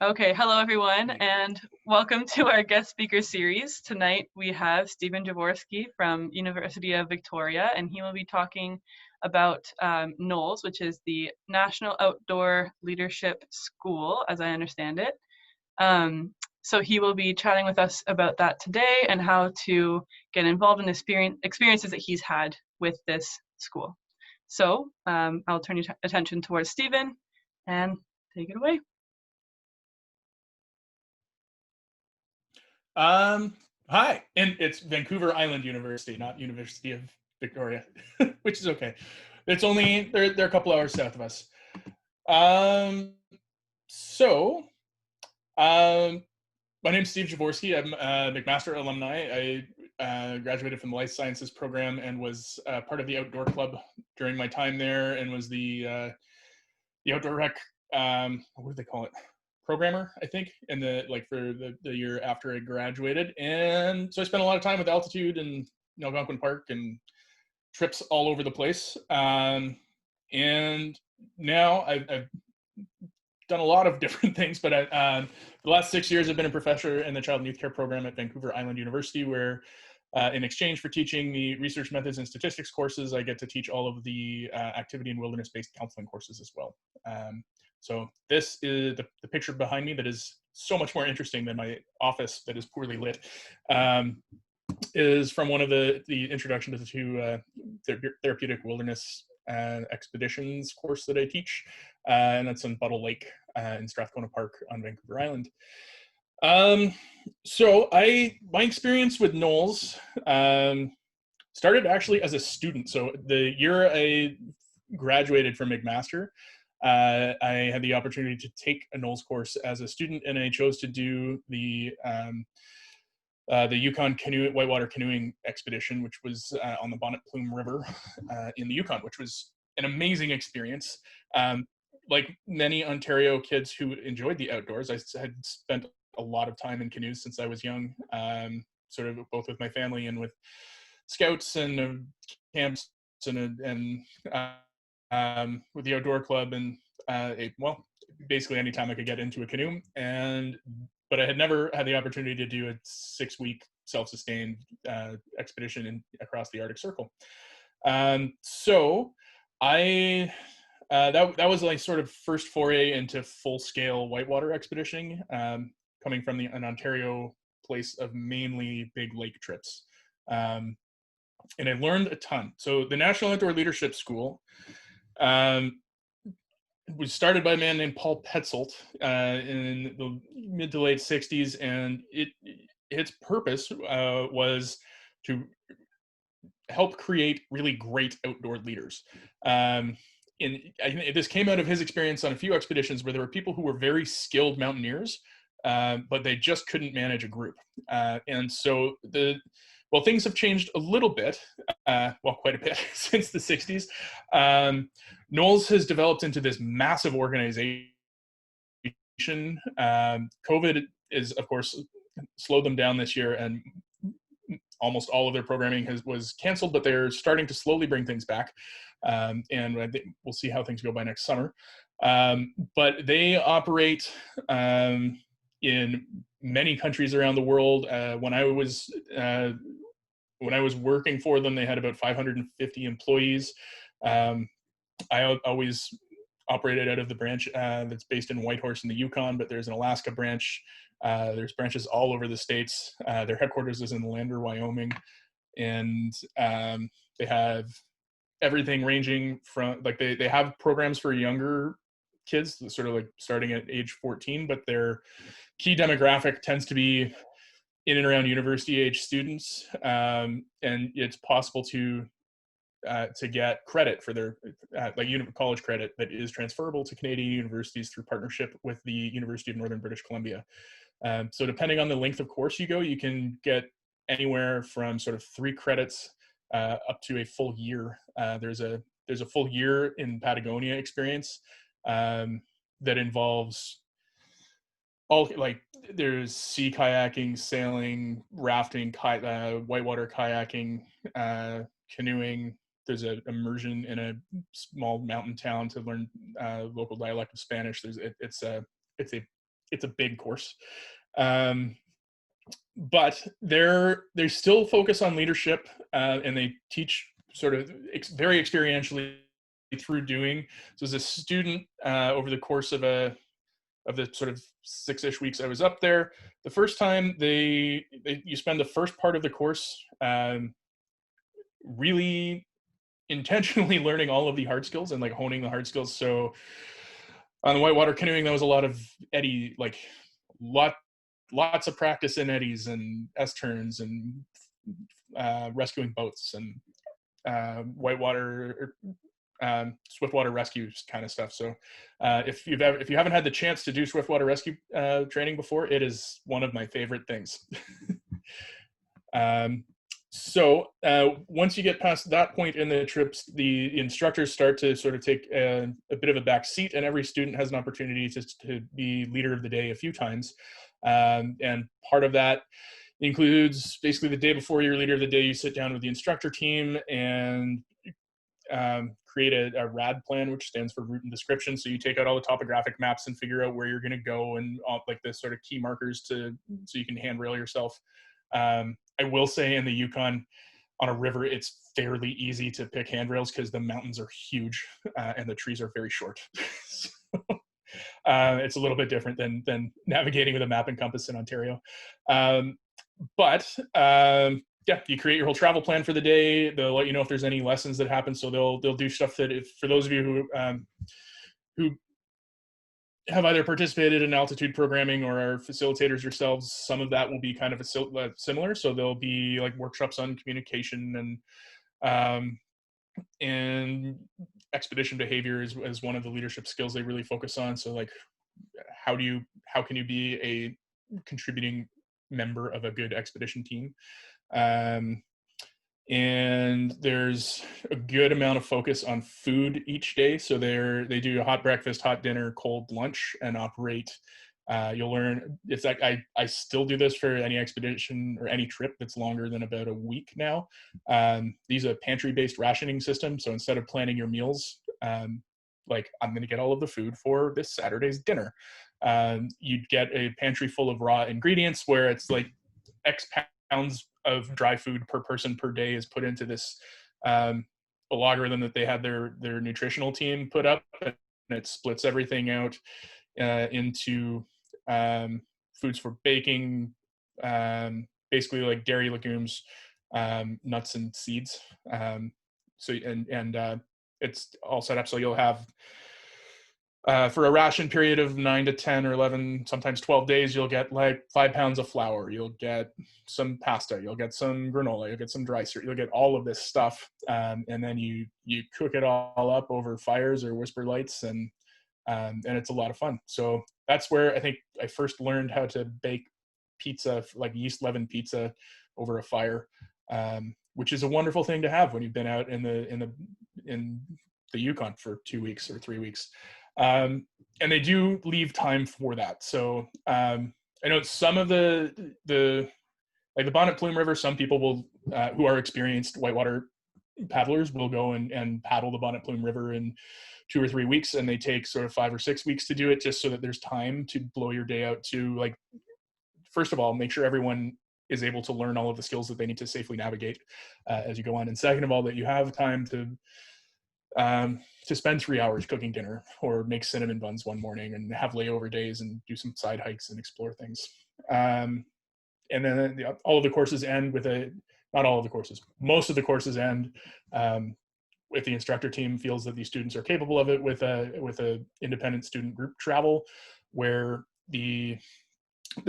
Okay, hello everyone, and welcome to our guest speaker series. Tonight we have Stephen Javorski from University of Victoria, and he will be talking about NOLS, which is the National Outdoor Leadership School, as I understand it. So he will be chatting with us about that today and how to get involved in the experiences that he's had with this school. So I'll turn your attention towards Stephen and take it away. Hi, and it's Vancouver Island University, not University of Victoria, which is okay. It's only they're a couple hours south of us. Um, so, um, my name's Steve Javorski. I'm a McMaster alumni. I graduated from the Life Sciences program and was part of the outdoor club during my time there, and was the outdoor rec. What do they call it? Programmer, I think, in for the year after I graduated. And so I spent a lot of time with altitude and Algonquin Park and trips all over the place. And now I've done a lot of different things, but the last 6 years I've been a professor in the Child and Youth Care program at Vancouver Island University, where in exchange for teaching the research methods and statistics courses, I get to teach all of the activity and wilderness-based counseling courses as well. So this is the picture behind me that is so much more interesting than my office that is poorly lit, is from one of the introduction to the two therapeutic wilderness expeditions course that I teach, and that's in Buttle Lake in Strathcona Park on Vancouver Island. So my experience with Knowles started actually as a student. So the year I graduated from McMaster, I had the opportunity to take a Knowles course as a student, and I chose to do the Yukon Whitewater canoeing expedition, which was on the Bonnet Plume River in the Yukon, which was an amazing experience. Like many Ontario kids who enjoyed the outdoors, I had spent a lot of time in canoes since I was young, sort of both with my family and with scouts and camps and with the outdoor club, and basically anytime I could get into a canoe. But I had never had the opportunity to do a 6-week self-sustained expedition across the Arctic Circle. So that was like sort of first foray into full-scale whitewater expeditioning, coming from an Ontario place of mainly big lake trips. And I learned a ton. So the National Outdoor Leadership School was started by a man named Paul Petzold in the mid to late 60s, and its purpose was to help create really great outdoor leaders. And this came out of his experience on a few expeditions where there were people who were very skilled mountaineers, but they just couldn't manage a group. And so things have changed a little bit, quite a bit since the 60s. Knowles has developed into this massive organization. COVID is, of course, slowed them down this year, and almost all of their programming was canceled, but they're starting to slowly bring things back. And I think we'll see how things go by next summer. But they operate in many countries around the world. When I was working for them, they had about 550 employees. I always operated out of the branch that's based in Whitehorse in the Yukon, but there's an Alaska branch. There's branches all over the states. Their headquarters is in Lander, Wyoming, and they have everything ranging from, like, they have programs for younger kids, sort of like starting at age 14, but their key demographic tends to be in and around university age students, and it's possible to get credit for their college credit that is transferable to Canadian universities through partnership with the University of Northern British Columbia. So depending on the length of course you go, you can get anywhere from sort of 3 credits up to a full year. There's a full year in Patagonia experience that involves there's sea kayaking, sailing, rafting, whitewater kayaking, canoeing. There's an immersion in a small mountain town to learn local dialect of Spanish. It's a it's a big course. But they still focus on leadership, and they teach sort of very experientially through doing. So as a student, over the course of the sort of 6-ish weeks I was up there, the first time you spend the first part of the course really intentionally learning all of the hard skills and like honing the hard skills. So on the whitewater canoeing, that was a lot of eddy, like lots of practice in eddies and S turns and rescuing boats and whitewater swiftwater rescues kind of stuff. So if you haven't had the chance to do swiftwater rescue training before, it is one of my favorite things. So once you get past that point in the trips, the instructors start to sort of take a bit of a back seat, and every student has an opportunity to be leader of the day a few times. And part of that includes basically the day before you're leader of the day, you sit down with the instructor team and create a RAD plan, which stands for route and description. So you take out all the topographic maps and figure out where you're going to go and like the sort of key markers so you can handrail yourself. I will say in the Yukon on a river, it's fairly easy to pick handrails because the mountains are huge and the trees are very short. So, it's a little bit different than navigating with a map and compass in Ontario. Yeah, you create your whole travel plan for the day. They'll let you know if there's any lessons that happen. So they'll do stuff that, if for those of you who have either participated in altitude programming or are facilitators yourselves, some of that will be kind of similar. So there'll be like workshops on communication and expedition behavior is one of the leadership skills they really focus on. So like, how can you be a contributing member of a good expedition team? And there's a good amount of focus on food each day. So they do a hot breakfast, hot dinner, cold lunch, and operate. You'll learn, it's like I still do this for any expedition or any trip that's longer than about a week now. These are pantry-based rationing system. So instead of planning your meals, like I'm going to get all of the food for this Saturday's dinner, you'd get a pantry full of raw ingredients where it's like X pounds of dry food per person per day is put into this a logarithm that they had their nutritional team put up, and it splits everything out into foods for baking, basically like dairy, legumes, nuts and seeds. It's all set up so you'll have for a ration period of 9 to 10 or 11, sometimes 12 days, you'll get like 5 pounds of flour, you'll get some pasta, you'll get some granola, you'll get some dry cereal, you'll get all of this stuff, and then you cook it all up over fires or whisper lights, and it's a lot of fun. So that's where I think I first learned how to bake pizza, like yeast leavened pizza, over a fire, which is a wonderful thing to have when you've been out in the Yukon for 2 weeks or 3 weeks. And they do leave time for that. So I know some of the like the Bonnet Plume River, some people will who are experienced whitewater paddlers will go and paddle the Bonnet Plume River in 2 or 3 weeks, and they take sort of 5 or 6 weeks to do it, just so that there's time to blow your day out to, like, first of all, make sure everyone is able to learn all of the skills that they need to safely navigate as you go on, and second of all, that you have time to spend 3 hours cooking dinner or make cinnamon buns one morning and have layover days and do some side hikes and explore things. And then all of the courses end with not all of the courses, most of the courses end if the instructor team feels that these students are capable of it, with a independent student group travel, where the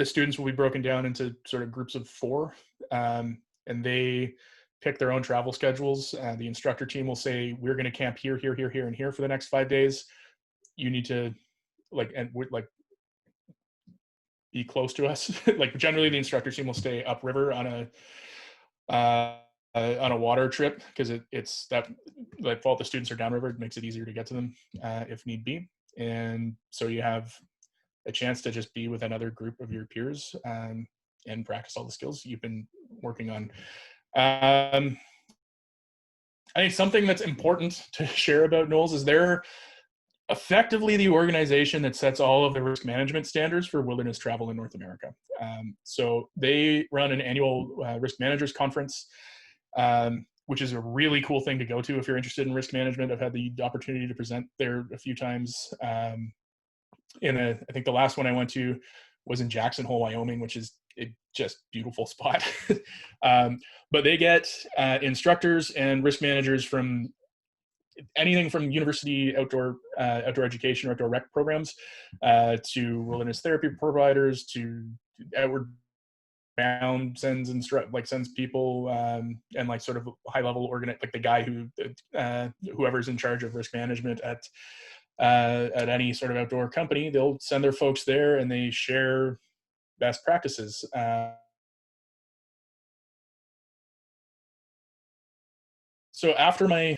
students will be broken down into sort of groups of 4, and they pick their own travel schedules. The instructor team will say, we're going to camp here, here, here, here, and here for the next 5 days. You need to be close to us. Like generally the instructor team will stay upriver on a water trip, because it's that, like, all the students are downriver, it makes it easier to get to them if need be. And so you have a chance to just be with another group of your peers and practice all the skills you've been working on. I think something that's important to share about Knowles is they're effectively the organization that sets all of the risk management standards for wilderness travel in North America. So they run an annual risk managers conference, which is a really cool thing to go to if you're interested in risk management. I've had the opportunity to present there a few times. I think the last one I went to was in Jackson Hole, Wyoming, which is a just beautiful spot. But they get instructors and risk managers from anything from university outdoor education or outdoor rec programs to wilderness therapy providers to outward bound sends people and like sort of high level like the guy who whoever's in charge of risk management at any sort of outdoor company, they'll send their folks there and they share best practices. So after I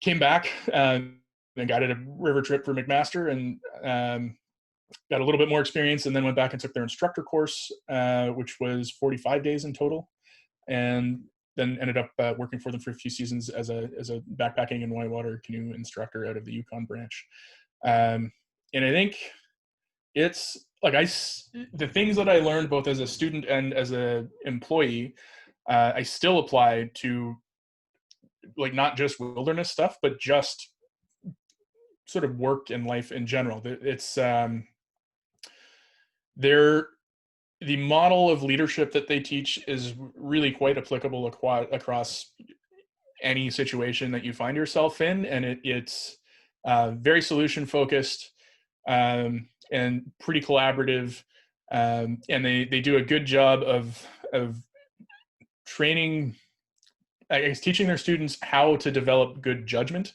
came back and got a river trip for McMaster and got a little bit more experience, and then went back and took their instructor course, which was 45 days in total, and then ended up working for them for a few seasons as a backpacking and whitewater canoe instructor out of the Yukon branch. And I think it's like the things that I learned both as a student and as an employee, I still apply to like not just wilderness stuff, but just sort of work and life in general. It's the model of leadership that they teach is really quite applicable across any situation that you find yourself in, and it's very solution focused and pretty collaborative, and they do a good job of training, I guess, teaching their students how to develop good judgment,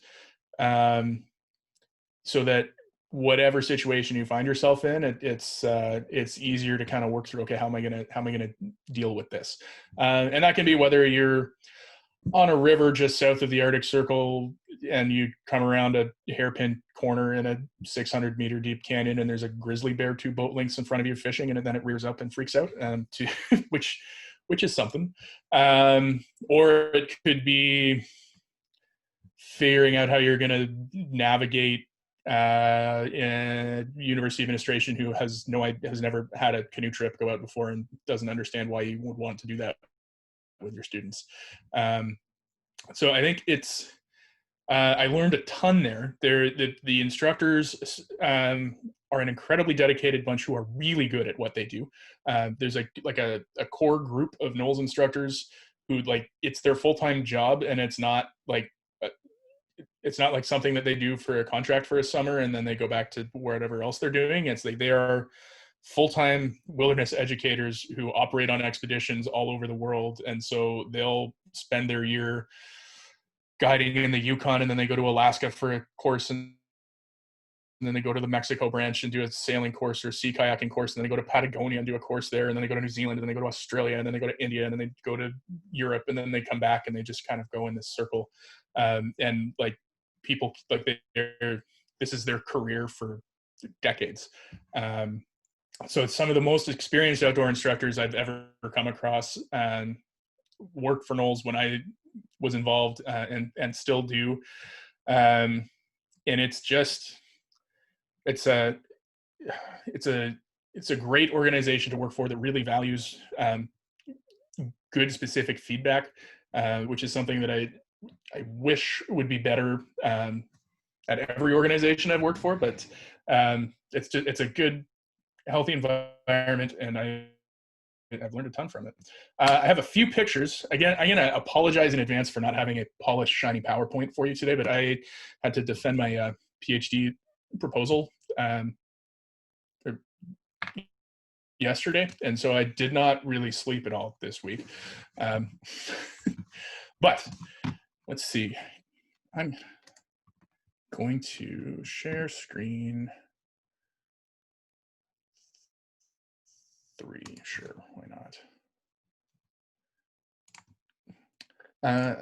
so that whatever situation you find yourself in, it's easier to kind of work through. Okay, how am I gonna deal with this? And that can be whether you're on a river just south of the Arctic Circle and you come around a hairpin corner in a 600 meter deep canyon and there's a grizzly bear 2 boat lengths in front of you fishing, and then it rears up and freaks out, which is something. Or it could be figuring out how you're going to navigate a university administration who has never had a canoe trip go out before and doesn't understand why you would want to do that with your students. So I think it's I learned a ton there. The instructors are an incredibly dedicated bunch who are really good at what they do. There's a core group of Knowles instructors who, like, it's their full-time job, and it's not like something that they do for a contract for a summer and then they go back to whatever else they're doing. It's like they are full-time wilderness educators who operate on expeditions all over the world, and so they'll spend their year guiding in the Yukon, and then they go to Alaska for a course, and then they go to the Mexico branch and do a sailing course or sea kayaking course, and then they go to Patagonia and do a course there, and then they go to New Zealand, and then they go to Australia, and then they go to India, and then they go to Europe, and then they come back, and they just kind of go in this circle. And like people, like this is their career for decades. So it's some of the most experienced outdoor instructors I've ever come across, and worked for Knowles when I was involved, and still do. And it's a great organization to work for that really values good specific feedback, which is something that I wish would be better at every organization I've worked for. But it's a good, healthy environment, and I've learned a ton from it. I have a few pictures. Again, I'm going to apologize in advance for not having a polished, shiny PowerPoint for you today, but I had to defend my PhD proposal yesterday, and so I did not really sleep at all this week. But let's see. I'm going to share screen 3. Sure, why not?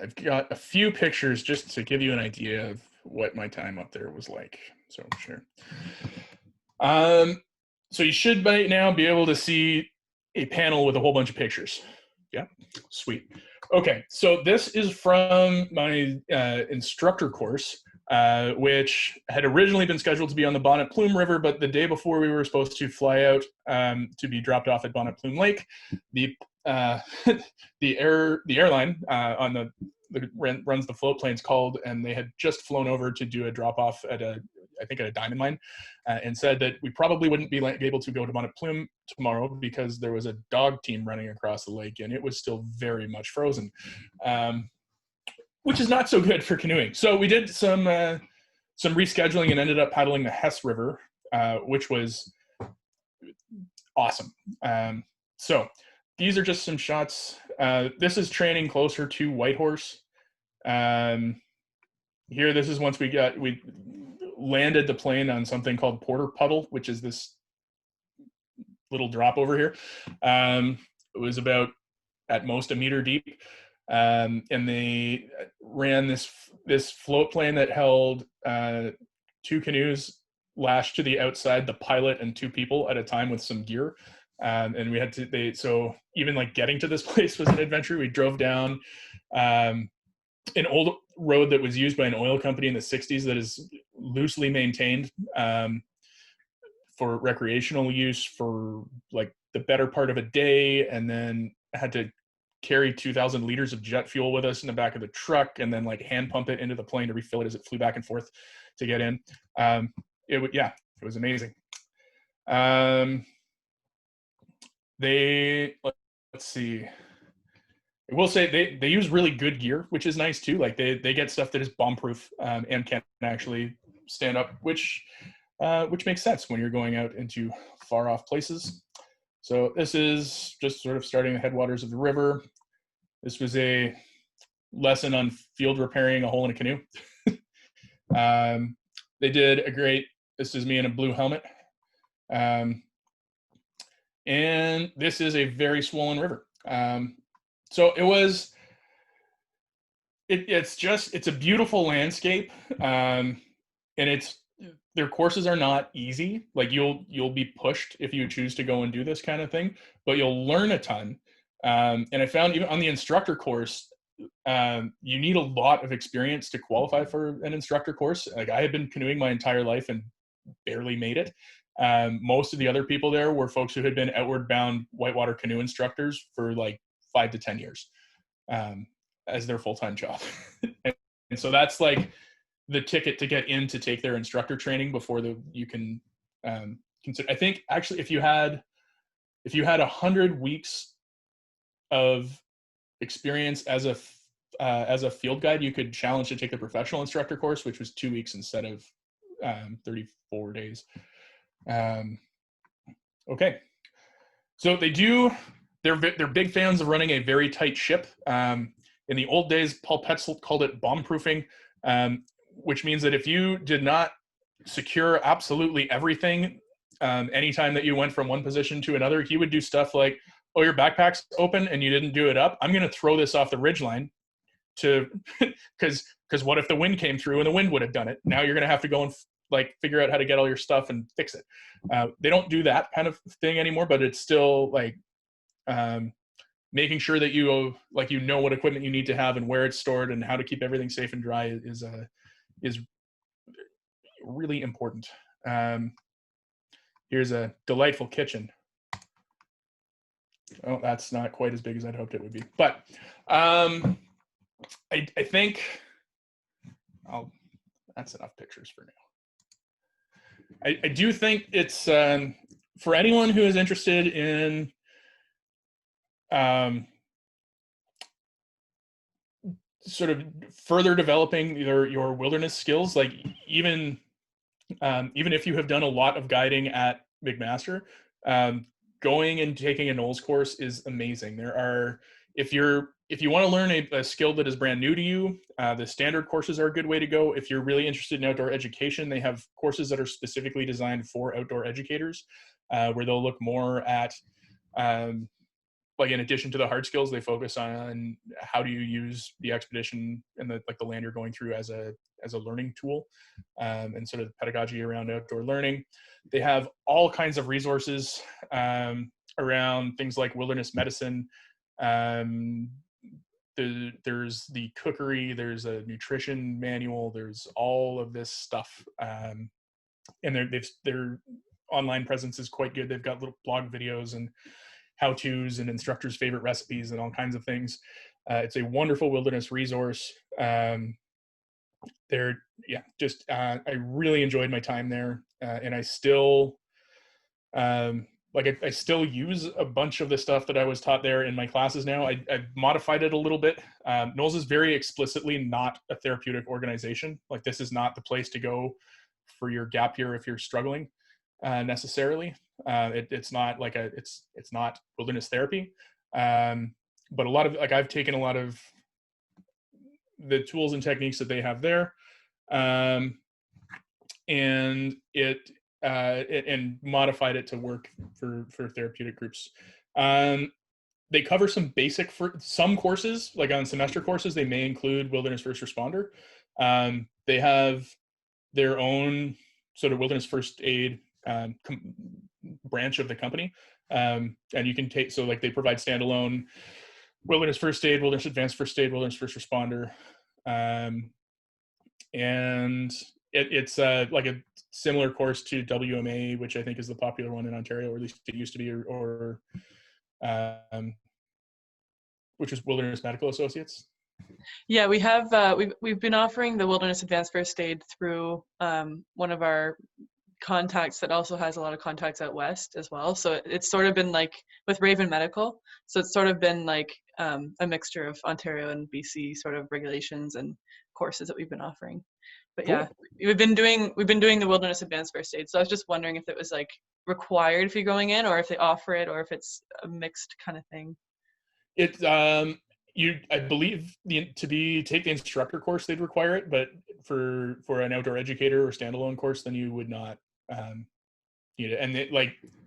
I've got a few pictures just to give you an idea of what my time up there was like. So sure. So you should by now be able to see a panel with a whole bunch of pictures. Yeah, sweet. Okay, so this is from my instructor course. which had originally been scheduled to be on the Bonnet Plume River, but the day before we were supposed to fly out to be dropped off at Bonnet Plume Lake, the the airline on the runs the float planes called, and they had just flown over to do a drop off at a diamond mine, and said that we probably wouldn't be able to go to Bonnet Plume tomorrow because there was a dog team running across the lake and it was still very much frozen, which is not so good for canoeing. So we did some rescheduling and ended up paddling the Hess River, which was awesome. So these are just some shots. This is training closer to Whitehorse. Here, this is once we landed the plane on something called Porter Puddle, which is this little drop over here. It was about at most a meter deep. And they ran this float plane that held 2 canoes lashed to the outside, the pilot and 2 people at a time with some gear. And we had to, so even like getting to this place was an adventure. We drove down an old road that was used by an oil company in the 60s that is loosely maintained for recreational use for like the better part of a day, and then had to carry 2,000 liters of jet fuel with us in the back of the truck and then like hand pump it into the plane to refill it as it flew back and forth to get in. It was amazing. Let's see. I will say they use really good gear, which is nice too. Like they get stuff that is bomb proof and can actually stand up, which makes sense when you're going out into far off places. So this is just sort of starting the headwaters of the river. This was a lesson on field repairing a hole in a canoe. They did a great, this is me in a blue helmet. And this is a very swollen river. So it's a beautiful landscape. And their courses are not easy. Like you'll be pushed if you choose to go and do this kind of thing, but you'll learn a ton. And I found even on the instructor course, you need a lot of experience to qualify for an instructor course. Like I had been canoeing my entire life and barely made it. Most of the other people there were folks who had been outward bound whitewater canoe instructors for like 5 to 10 years as their full-time job. and so that's like the ticket to get in to take their instructor training before you can consider. I think actually if you had 100 weeks of experience as a field guide, you could challenge to take the professional instructor course, which was 2 weeks instead of 34 days. Okay, so they're big fans of running a very tight ship. In the old days, Paul Petzel called it bomb proofing, which means that if you did not secure absolutely everything anytime that you went from one position to another, he would do stuff like, oh, your backpack's open and you didn't do it up. I'm going to throw this off the ridgeline because what if the wind came through and the wind would have done it? Now you're going to have to go and like figure out how to get all your stuff and fix it. They don't do that kind of thing anymore, but it's still like making sure that you know what equipment you need to have and where it's stored and how to keep everything safe and dry is really important. Here's a delightful kitchen. Oh, that's not quite as big as I'd hoped it would be, but I think that's enough pictures for now. I do think it's for anyone who is interested in sort of further developing your wilderness skills, like even if you have done a lot of guiding at McMaster, going and taking a NOLS course is amazing. There are, if you want to learn a skill that is brand new to you, the standard courses are a good way to go. If you're really interested in outdoor education, they have courses that are specifically designed for outdoor educators, where they'll look more at, like in addition to the hard skills, they focus on how do you use the expedition and the land you're going through as a learning tool, and sort of the pedagogy around outdoor learning. They have all kinds of resources around things like wilderness medicine, there's the cookery, there's a nutrition manual, there's all of this stuff, and their online presence is quite good. They've got little blog videos and how-tos and instructors' favorite recipes and all kinds of things. It's a wonderful wilderness resource. They're just I really enjoyed my time there, and I still I still use a bunch of the stuff that I was taught there in my classes now. I've modified it a little bit. Knowles is very explicitly not a therapeutic organization. Like, this is not the place to go for your gap year if you're struggling necessarily. It's not like it's not wilderness therapy. But a lot of, I've taken a lot of the tools and techniques that they have there, and and modified it to work for therapeutic groups. They cover some basic for some courses, like on semester courses, they may include wilderness first responder. They have their own sort of wilderness first aid branch of the company. And you can take, so like they provide standalone wilderness first aid, wilderness advanced first aid, wilderness first responder. And it's like a similar course to WMA, which I think is the popular one in Ontario, or at least it used to be, or which is Wilderness Medical Associates. Yeah, we have we've been offering the Wilderness Advanced First Aid through one of our contacts that also has a lot of contacts out west as well. So it's sort of been like with Raven Medical. So it's sort of been like a mixture of Ontario and BC sort of regulations and courses that we've been offering. But Cool. yeah, we've been doing the Wilderness Advanced First Aid. So I was just wondering if it was like required if you're going in, or if they offer it, or if it's a mixed kind of thing. It's I believe take the instructor course, they'd require it, but for an outdoor educator or standalone course, then you would not need it. And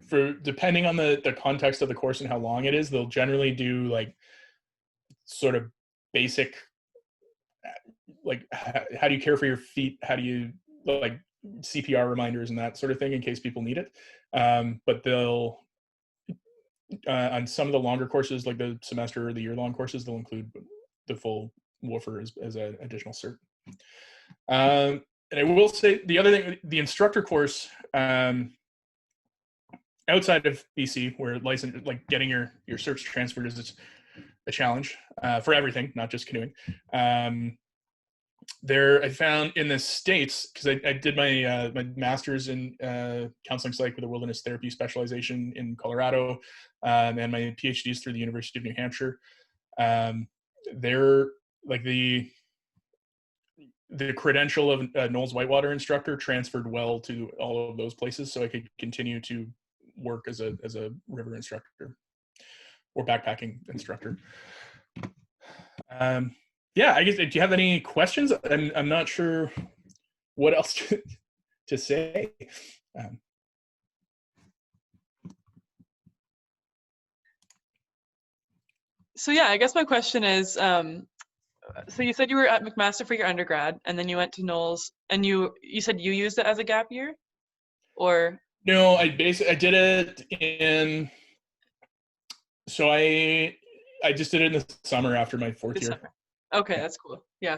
for depending on the context of the course and how long it is, they'll generally do like sort of basic, like how do you care for your feet, how do you like CPR reminders and that sort of thing in case people need it. But they'll on some of the longer courses, like the semester or the year-long courses, they'll include the full woofer as an additional cert. And I will say the other thing, the instructor course, outside of BC, where getting your certs transferred is a challenge for everything, not just canoeing. There, I found in the States, because I did my my master's in counseling psych with a wilderness therapy specialization in Colorado, and my PhDs through the University of New Hampshire. They're like the credential of a Knowles Whitewater instructor transferred well to all of those places, so I could continue to work as a river instructor or backpacking instructor. Yeah, I guess, do you have any questions? I'm not sure what else to say. So yeah, I guess my question is, so you said you were at McMaster for your undergrad, and then you went to Knowles, and you said you used it as a gap year, or? No, I did it in. So I just did it in the summer after my fourth year. Summer. Okay, that's cool. Yeah,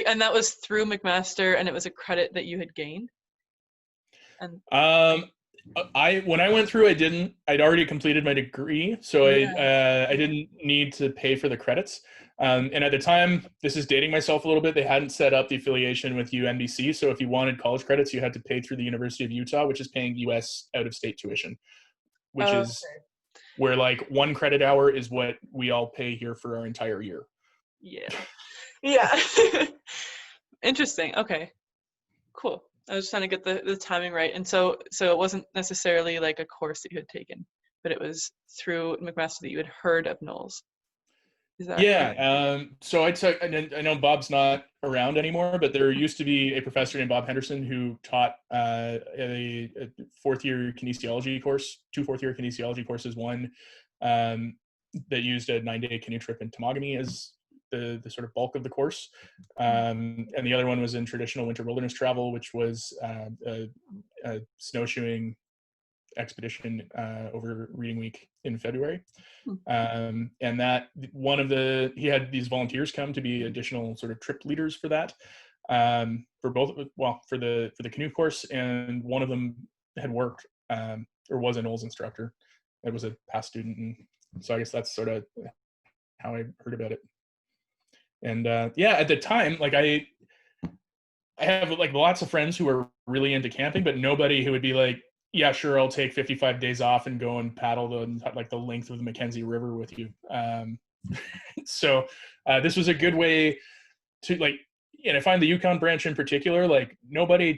and that was through McMaster, and it was a credit that you had gained. And when I went through, I'd already completed my degree, so I didn't need to pay for the credits. And at the time, this is dating myself a little bit, they hadn't set up the affiliation with UNBC. So if you wanted college credits, you had to pay through the University of Utah, which is paying US out-of-state tuition, which is where like 1 credit hour is what we all pay here for our entire year. Yeah. Interesting. Okay, cool. I was just trying to get the timing right. And so it wasn't necessarily like a course that you had taken, but it was through McMaster that you had heard of Knowles. Is that right? So I know Bob's not around anymore, but there used to be a professor named Bob Henderson who taught a 4th-year kinesiology course, 2 4th-year kinesiology courses, one that used a 9-day canoe trip in Temagami as the sort of bulk of the course, and the other one was in traditional winter wilderness travel, which was snowshoeing, expedition over Reading Week in February. Hmm. And that he had these volunteers come to be additional sort of trip leaders for that, for both, well, for the canoe course, and one of them had worked or was a NOLS instructor. It was a past student, and so I guess that's sort of how I heard about it. And yeah, at the time, like I have like lots of friends who are really into camping, but nobody who would be like, yeah, sure, I'll take 55 days off and go and paddle the length of the Mackenzie River with you. So this was a good way to like, and I find the Yukon branch in particular, like nobody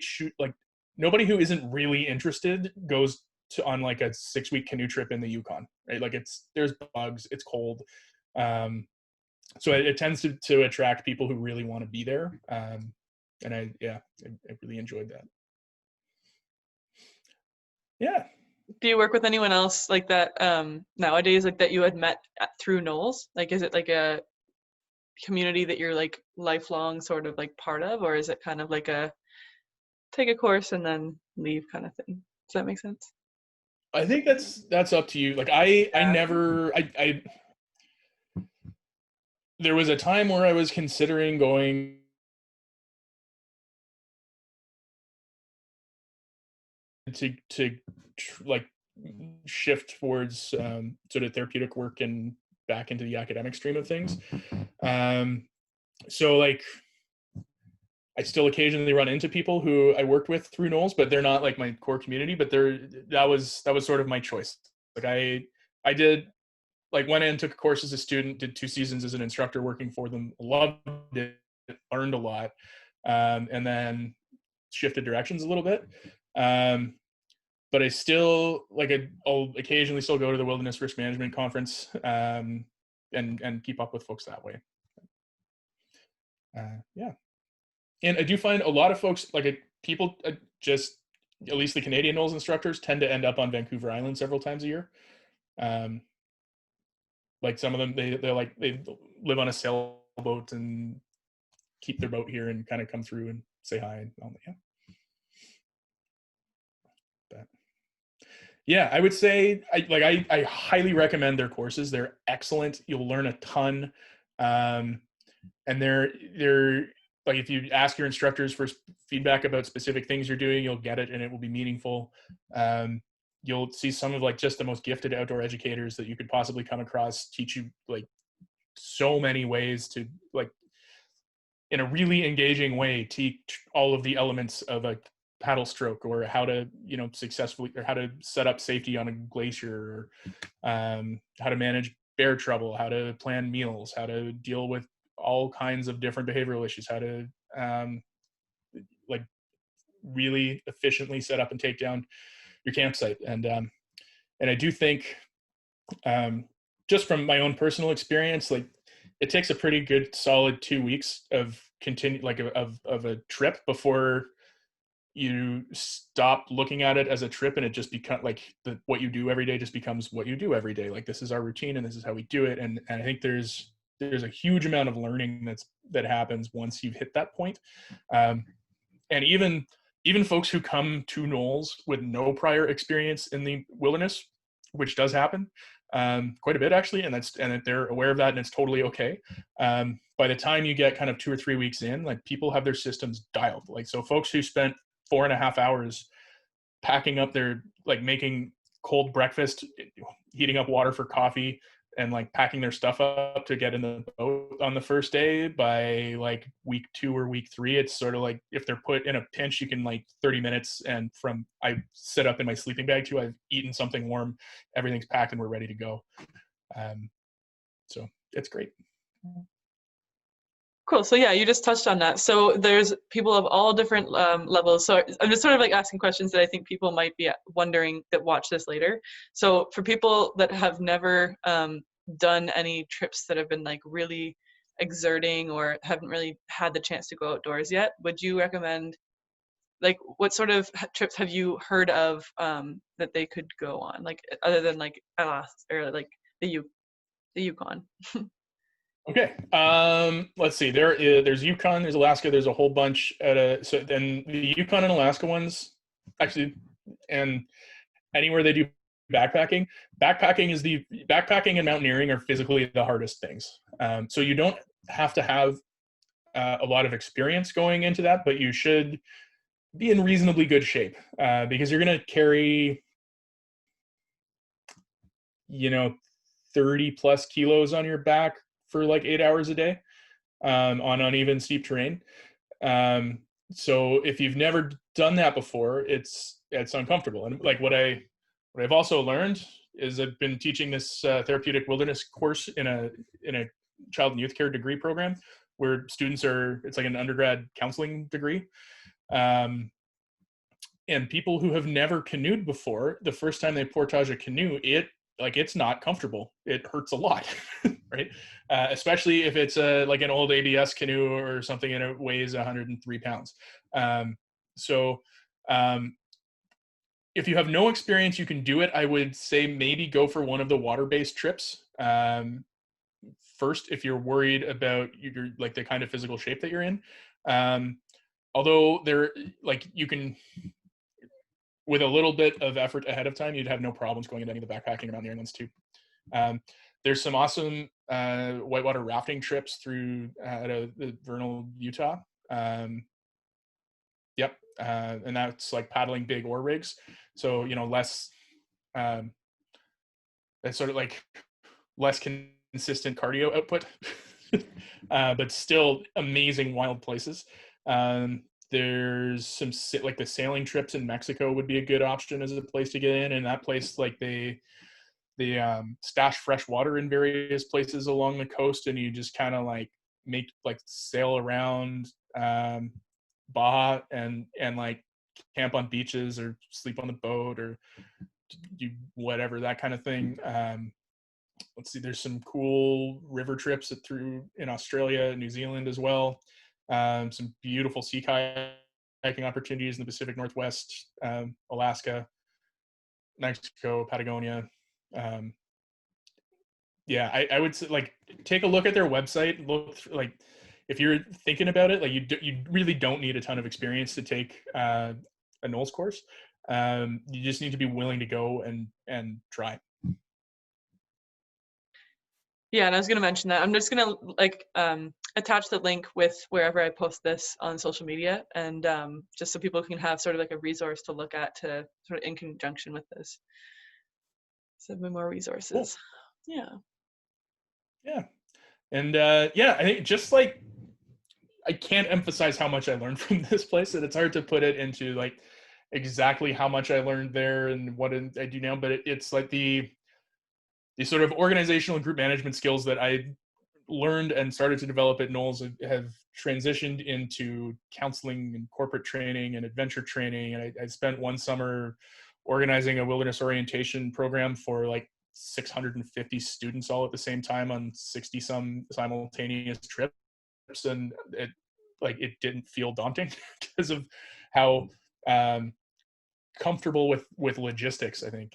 who isn't really interested goes on like a 6-week canoe trip in the Yukon, right? Like there's bugs, it's cold. So it tends to attract people who really want to be there. And I really enjoyed that. Yeah. Do you work with anyone else like that nowadays, like that you had met through Knowles? Like, is it like a community that you're like lifelong sort of like part of, or is it kind of like a take a course and then leave kind of thing? Does that make sense? I think that's up to you. Like there was a time where I was considering going to like shift towards sort of therapeutic work and back into the academic stream of things. So like I still occasionally run into people who I worked with through Knowles, but they're not like my core community, but that was sort of my choice. Like I did, like went in, took a course as a student, did 2 seasons as an instructor working for them, loved it, learned a lot, and then shifted directions a little bit. But I still I'll occasionally still go to the Wilderness Risk Management Conference and keep up with folks that way. Yeah. And I do find a lot of folks, people just, at least the Canadian NOLS instructors, tend to end up on Vancouver Island several times a year. Like some of them, they live on a sailboat and keep their boat here and kind of come through and say hi and all that. Yeah. But yeah, I would say I highly recommend their courses. They're excellent. You'll learn a ton. And they're like, if you ask your instructors for feedback about specific things you're doing, you'll get it and it will be meaningful. You'll see some of like just the most gifted outdoor educators that you could possibly come across teach you like so many ways to, like, in a really engaging way, teach all of the elements of a paddle stroke, or how to, successfully, or how to set up safety on a glacier, or how to manage bear trouble, how to plan meals, how to deal with all kinds of different behavioral issues, how to really efficiently set up and take down your campsite. And I do think, just from my own personal experience, like it takes a pretty good solid 2 weeks of of a trip before you stop looking at it as a trip, and it just becomes like what you do every day just becomes what you do every day. Like, this is our routine and this is how we do it. And I think there's a huge amount of learning that happens once you've hit that point. And even folks who come to Knowles with no prior experience in the wilderness, which does happen quite a bit actually, and they're aware of that, and it's totally okay. By the time you get kind of 2 or 3 weeks in, like, people have their systems dialed. Like, so folks who spent 4.5 hours packing up their, like, making cold breakfast, heating up water for coffee, and like packing their stuff up to get in the boat on the first day, by like week 2 or week 3, it's sort of like, if they're put in a pinch, you can, like, 30 minutes, and from I sit up in my sleeping bag to I've eaten something warm, everything's packed and we're ready to go. So it's great. Cool. So yeah, you just touched on that. So there's people of all different levels. So I'm just sort of like asking questions that I think people might be wondering that watch this later. So for people that have never done any trips that have been like really exerting, or haven't really had the chance to go outdoors yet, would you recommend, like, what sort of trips have you heard of that they could go on, like, other than like Alaska or like the Yukon? Okay. Let's see. There's Yukon, there's Alaska, there's a whole bunch so then the Yukon and Alaska ones, actually, and anywhere they do backpacking, backpacking and mountaineering are physically the hardest things. So you don't have to have a lot of experience going into that, but you should be in reasonably good shape because you're going to carry, 30 plus kilos on your back for like 8 hours a day on uneven, steep terrain. So if you've never done that before, it's uncomfortable. And like what I've also learned is I've been teaching this therapeutic wilderness course in a child and youth care degree program where students it's like an undergrad counseling degree. And people who have never canoed before, the first time they portage a canoe, it's not comfortable. It hurts a lot, right? Especially if it's like an old ABS canoe or something and it weighs 103 pounds. So if you have no experience, you can do it. I would say maybe go for one of the water-based trips first if you're worried about like the kind of physical shape that you're in. Although you can, with a little bit of effort ahead of time, you'd have no problems going into any of the backpacking or mountaineering ones too. There's some awesome whitewater rafting trips through Vernal, Utah. Yep, and that's like paddling big oar rigs. So less, that's sort of like less consistent cardio output, but still amazing wild places. There's some like the sailing trips in Mexico would be a good option as a place to get in, and that place like they stash fresh water in various places along the coast, and you just kind of like sail around Baja and like camp on beaches or sleep on the boat or do whatever, that kind of thing. Let's see, there's some cool river trips through in Australia, New Zealand as well. Some beautiful sea kayaking opportunities in the Pacific Northwest, Alaska, Mexico, Patagonia. Yeah, I would say like take a look at their website. Look like if you're thinking about it, like you really don't need a ton of experience to take a NOLS course. You just need to be willing to go and try. Yeah, and I was going to mention that. I'm just going to attach the link with wherever I post this on social media, and just so people can have sort of like a resource to look at to sort of in conjunction with this. So more resources. Cool. Yeah. Yeah. And I think just like I can't emphasize how much I learned from this place, and it's hard to put it into like exactly how much I learned there and what I do now, but it's like the sort of organizational and group management skills that I learned and started to develop at Knowles have transitioned into counseling and corporate training and adventure training. And I spent one summer organizing a wilderness orientation program for like 650 students all at the same time on 60 some simultaneous trips. And it didn't feel daunting because of how comfortable with logistics, I think.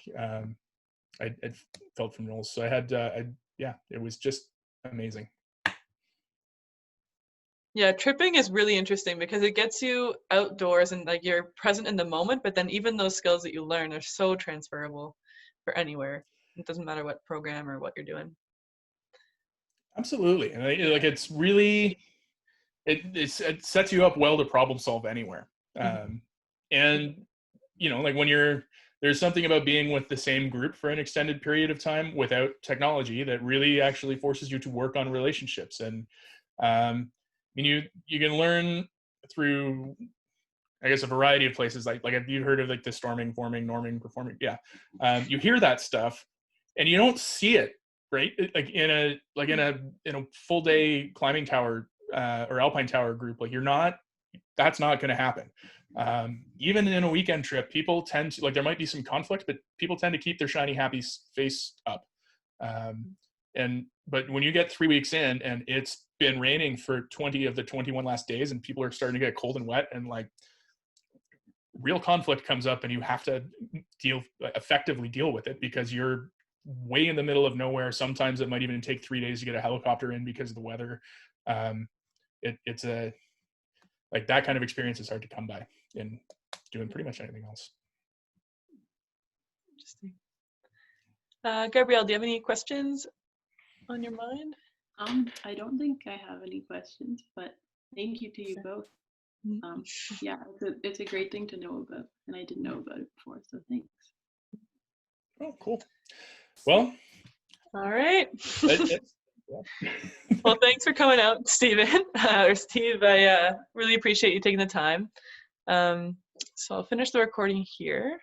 I felt from Knowles. So I had, it was just amazing. Yeah, tripping is really interesting because it gets you outdoors and like you're present in the moment, but then even those skills that you learn are so transferable for anywhere. It doesn't matter what program or what you're doing. Absolutely. And like it's really, it sets you up well to problem solve anywhere. And like when there's something about being with the same group for an extended period of time without technology that really actually forces you to work on relationships. And you can learn through, I guess, a variety of places. Like have you heard of like the storming, forming, norming, performing? Yeah. You hear that stuff and you don't see it, right? Like in a full day climbing tower or alpine tower group, like that's not going to happen. Even in a weekend trip, people tend to, like, there might be some conflict, but people tend to keep their shiny, happy face up. But when you get 3 weeks in and it's been raining for 20 of the 21 last days and people are starting to get cold and wet and like real conflict comes up and you have to effectively deal with it because you're way in the middle of nowhere. Sometimes it might even take 3 days to get a helicopter in because of the weather. It's like that kind of experience is hard to come by in doing pretty much anything else. interesting. Gabrielle, do you have any questions on your mind? I don't think I have any questions, but thank you to you both. Yeah, it's a great thing to know about, and I didn't know about it before, so thanks. Oh, cool. Well, all right. Yeah. Well, thanks for coming out, Stephen, or Steve. I really appreciate you taking the time. So I'll finish the recording here.